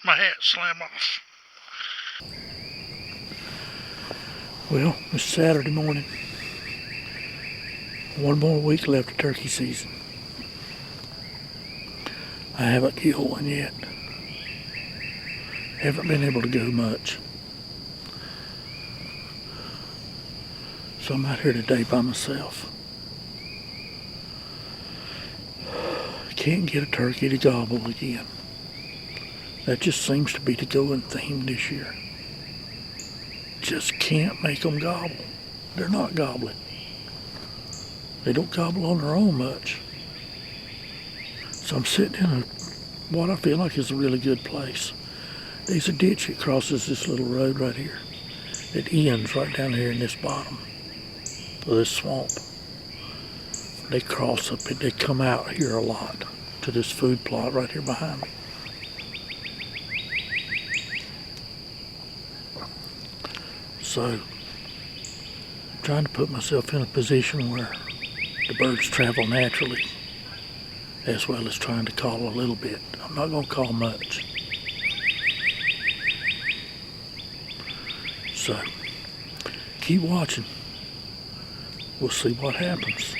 my hat slam off. Well, it's Saturday morning. One more week left of turkey season. I haven't killed one yet. Haven't been able to go much. So I'm out here today by myself. Can't get a turkey to gobble again. That just seems to be the going theme this year. Just can't make them gobble. They're not gobbling. They don't gobble on their own much. So I'm sitting in what I feel like is a really good place. There's a ditch that crosses this little road right here. It ends right down here in this bottom of this swamp. They cross up and they come out here a lot to this food plot right here behind me. So, I'm trying to put myself in a position where the birds travel naturally, as well as trying to call a little bit. I'm not going to call much. So, keep watching. We'll see what happens.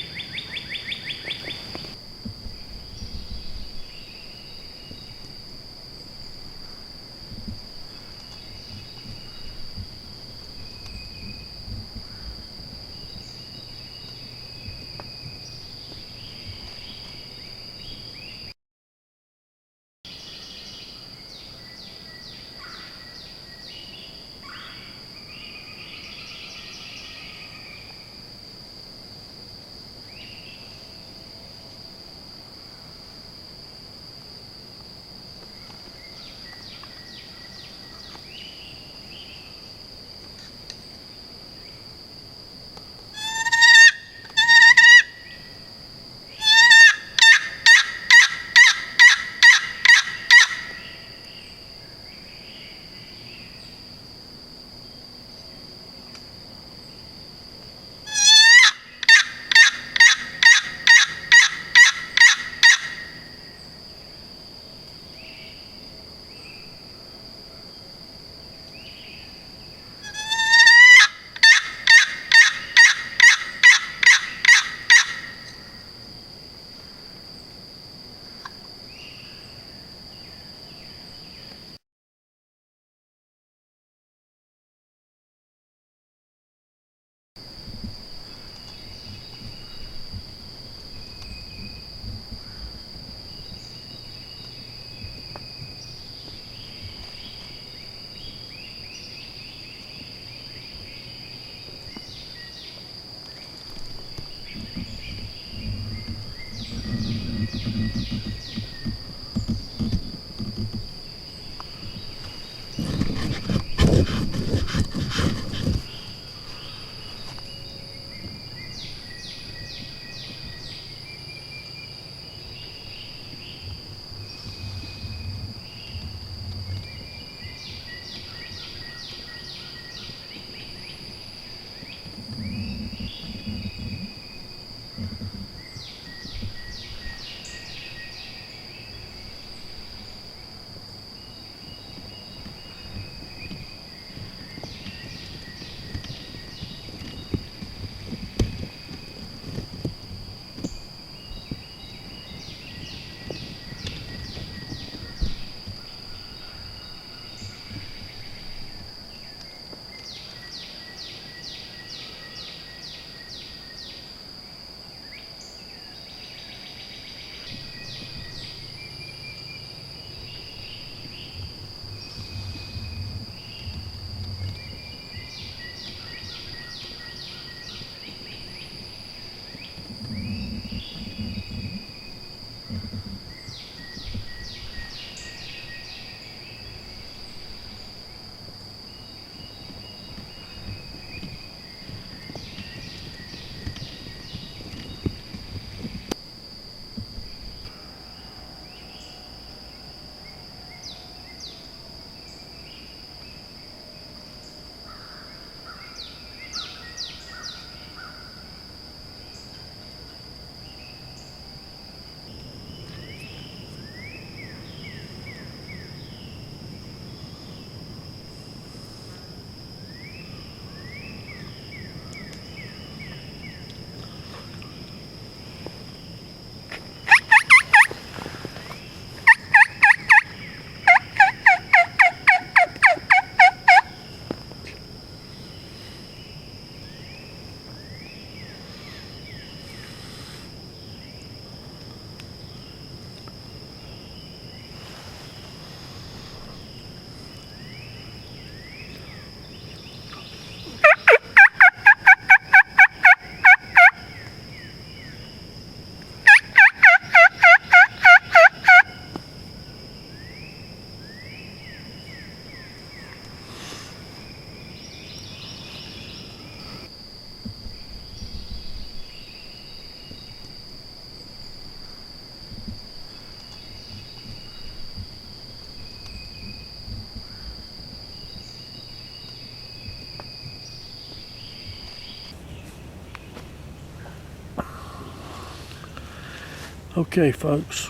Okay, folks.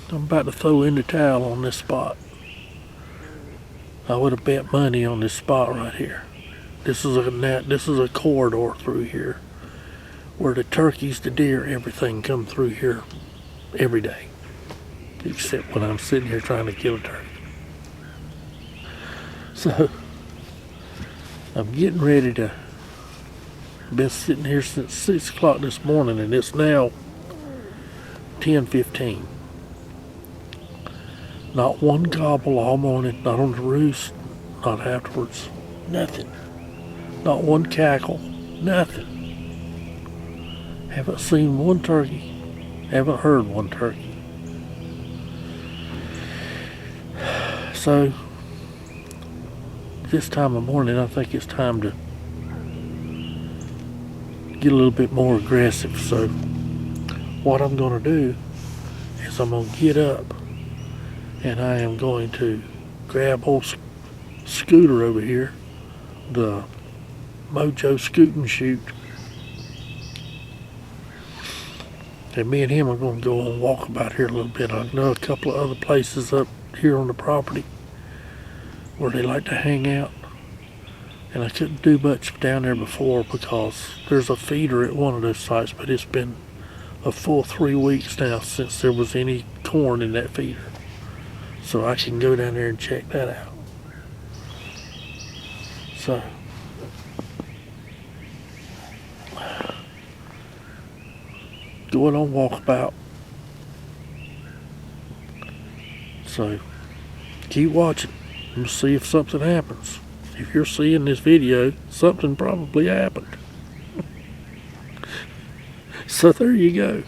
I'm about to throw in the towel on this spot. I would have bet money on this spot right here. This is a corridor through here where the turkeys, the deer, everything come through here every day. Except when I'm sitting here trying to kill a turkey. So I'm getting ready to. Been sitting here since 6 o'clock this morning, and it's now 10:15. Not one gobble all morning, not on the roost, not afterwards, nothing. Not one cackle, nothing. Haven't seen one turkey, haven't heard one turkey. So, this time of morning, I think it's time to get a little bit more aggressive. So, what I'm going to do is I'm going to get up and I am going to grab old Scooter over here, the Mojo Scoot and Shoot. And me and him are going to go on walk about here a little bit. I know a couple of other places up here on the property where they like to hang out. And I couldn't do much down there before because there's a feeder at one of those sites, but it's been a full 3 weeks now since there was any corn in that feeder. So I can go down there and check that out. So going on walkabout. So keep watching and see if something happens. If you're seeing this video, something probably happened. So there you go.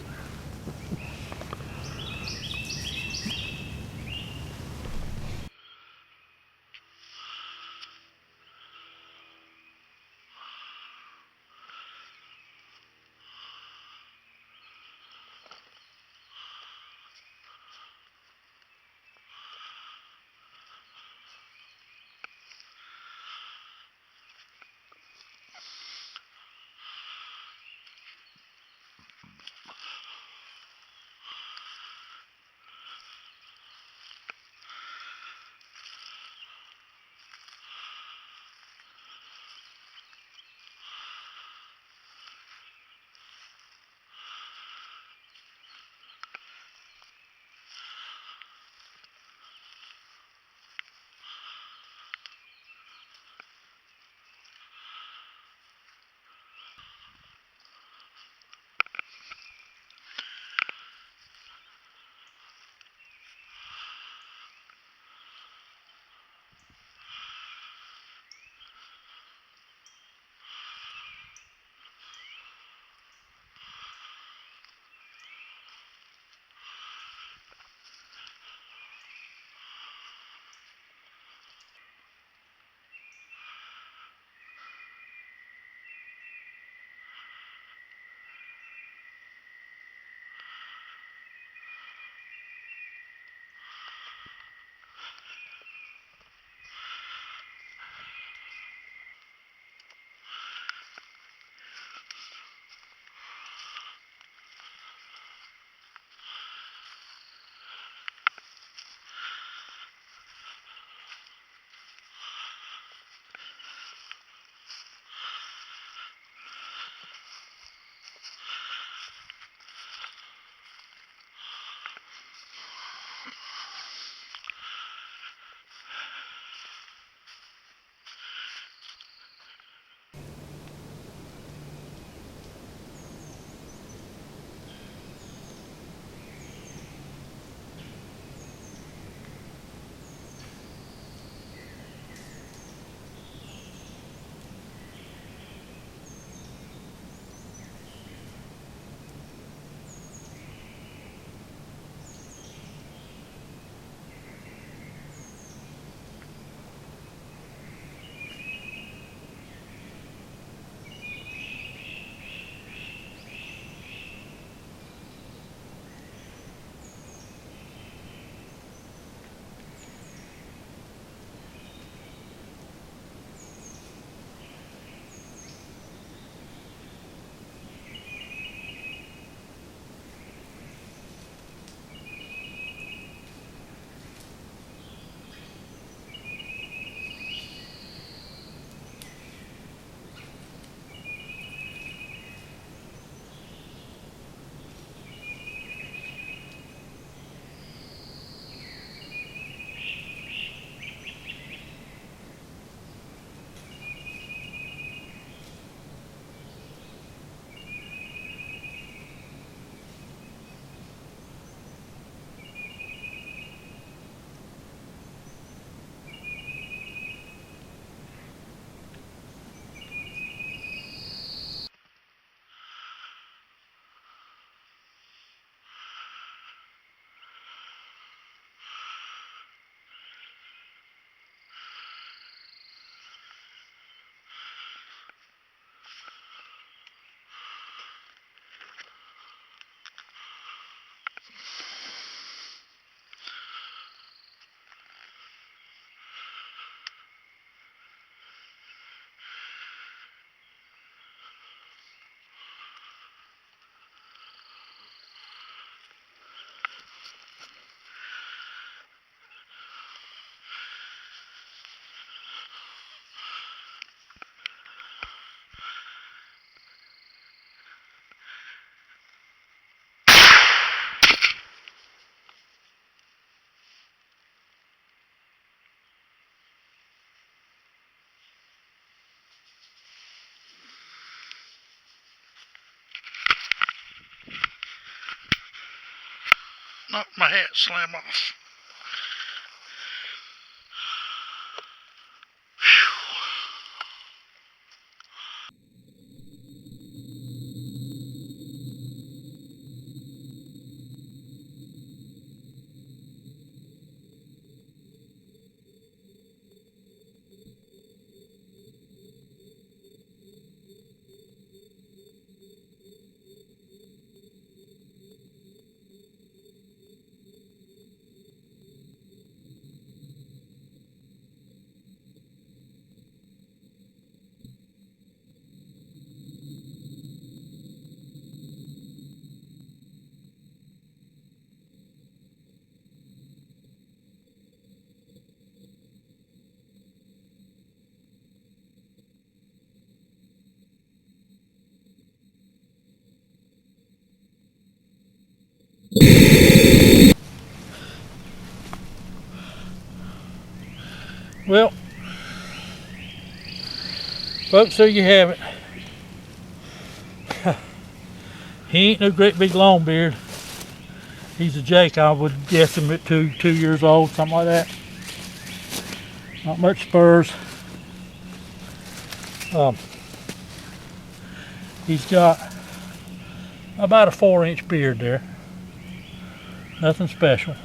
knocked my hat slam off. Well, folks, there you have it. He ain't no great big long beard. He's a Jake. I would guess him at two years old, something like that. Not much spurs. He's got about a 4-inch beard there. Nothing special.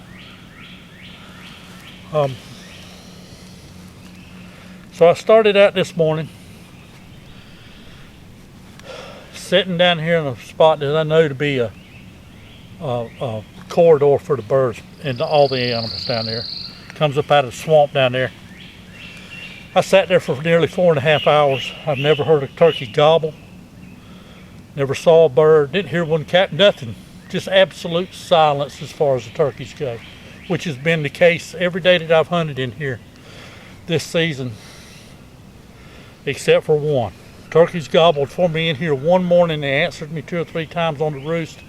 So I started out this morning sitting down here in a spot that I know to be a corridor for the birds and all the animals down there. Comes up out of the swamp down there. I sat there for nearly 4.5 hours. I've never heard a turkey gobble. Never saw a bird. Didn't hear one cat. Nothing. Just absolute silence as far as the turkeys go, which has been the case every day that I've hunted in here this season, except for one. Turkeys gobbled for me in here one morning. They answered me 2 or 3 times on the roost,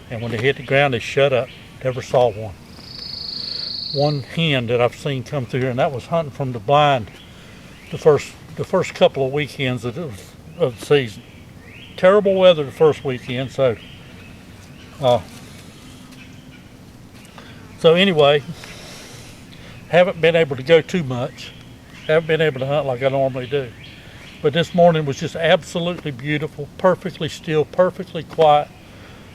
and when they hit the ground, they shut up. Never saw one. One hen that I've seen come through here, and that was hunting from the blind the first couple of weekends of the season. Terrible weather the first weekend, so anyway, haven't been able to go too much. Haven't been able to hunt like I normally do. But this morning was just absolutely beautiful, perfectly still, perfectly quiet,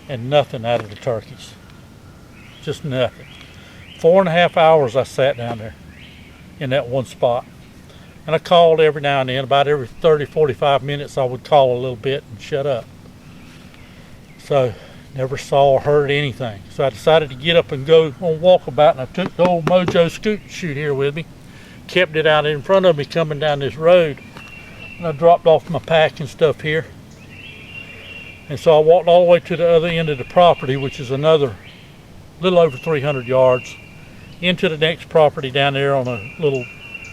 and nothing out of the turkeys. Just nothing. 4.5 hours I sat down there in that one spot. And I called every now and then. About every 30, 45 minutes I would call a little bit and shut up. So never saw or heard anything. So I decided to get up and go on walkabout, and I took the old Mojo Scoot and Shoot here with me. Kept it out in front of me coming down this road. And I dropped off my pack and stuff here. And so I walked all the way to the other end of the property, which is another little over 300 yards, into the next property down there on a little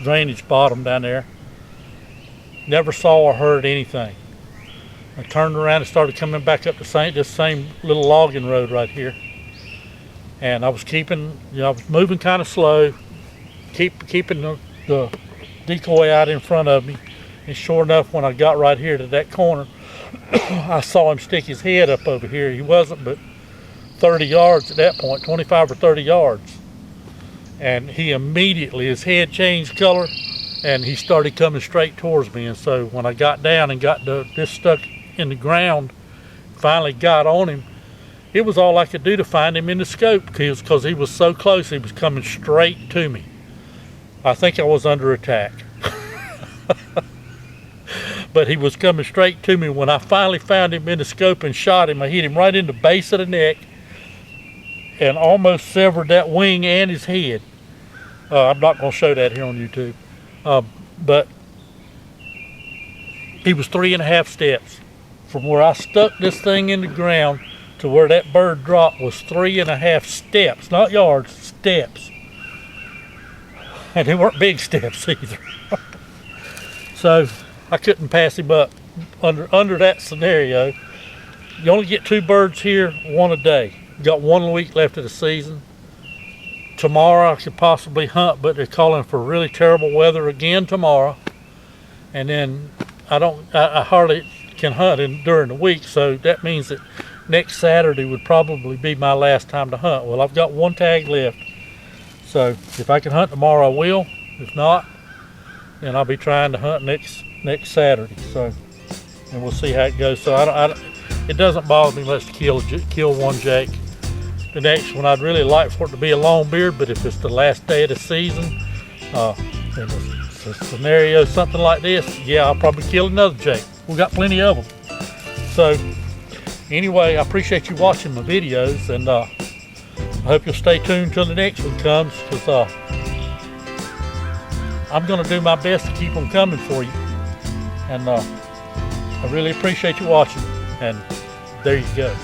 drainage bottom down there. Never saw or heard anything. I turned around and started coming back up this same little logging road right here. And I was keeping, I was moving kind of slow, keeping the decoy out in front of me. And sure enough, when I got right here to that corner, I saw him stick his head up over here. He wasn't but 30 yards at that point, 25 or 30 yards. And he immediately, his head changed color, and he started coming straight towards me. And so when I got down and got this stuck in the ground, finally got on him, it was all I could do to find him in the scope, because he was so close. He was coming straight to me. I think I was under attack. But he was coming straight to me. When I finally found him in the scope and shot him, I hit him right in the base of the neck and almost severed that wing and his head. I'm not going to show that here on YouTube. But he was 3.5 steps. From where I stuck this thing in the ground to where that bird dropped was 3.5 steps, not yards, steps. And they weren't big steps either. So I couldn't pass him up under that scenario. You only get 2 birds here, 1 a day. You got 1 week left of the season. Tomorrow I could possibly hunt, but they're calling for really terrible weather again tomorrow. And then I hardly can hunt during the week, so that means that next Saturday would probably be my last time to hunt. Well, I've got one tag left, so if I can hunt tomorrow, I will. If not, then I'll be trying to hunt next Saturday. So, and we'll see how it goes. So it doesn't bother me much to kill one jake. The next one, I'd really like for it to be a long beard, but if it's the last day of the season, in a scenario something like this, yeah, I'll probably kill another jake. We've got plenty of them. So anyway, I appreciate you watching my videos, and I hope you'll stay tuned till the next one comes, because I'm going to do my best to keep them coming for you. And I really appreciate you watching, and there you go.